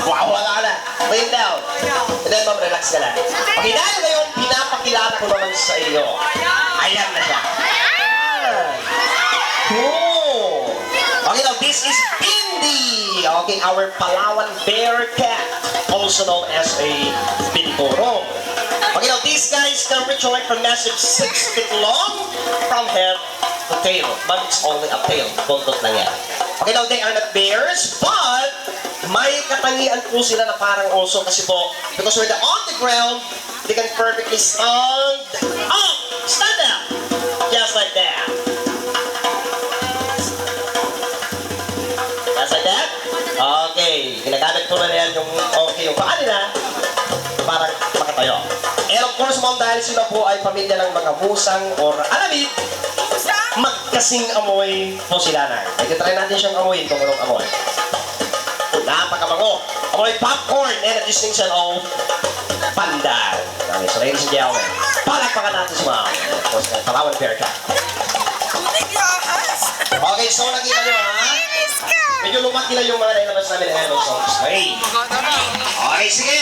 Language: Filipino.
Wow, wala na. Lay down. And then, ma'am, relax ka lang. Okay, dahil ngayon, pinapakilala ko naman sa iyo. Ayan na siya. Cool. Okay, now, this is Bindi. Okay, our Palawan bear cat, also known as a Binturong. Okay, now, these guys can reach like from massive 6 feet long from head to tail. But it's only a tail. Buntot lang yan. Okay, now, they are not bears, but may katangian po sila na parang oso kasi po, because when they're on the ground, they can perfectly stand up. Stand up. Just like that. Just like that. Okay. Ginagamit po na yan yung okay yung paa nila. Parang makatayo. And of course, ma'am, dahil sila po ay pamilya ng mga musang or alamid, magkasing amoy po sila na. Nagtitry natin siyang amoyin kung anong amoy. Napakabango. Amoy popcorn and a distinction of pandan. Okay, so ladies and gentlemen, palakpakan natin si ma'am. Of course, Palawan bear cat. Okay, so nakita nyo ha? Medyo lumaki na yung mga nailabas namin ng Hello Songs. Okay. Okay, sige.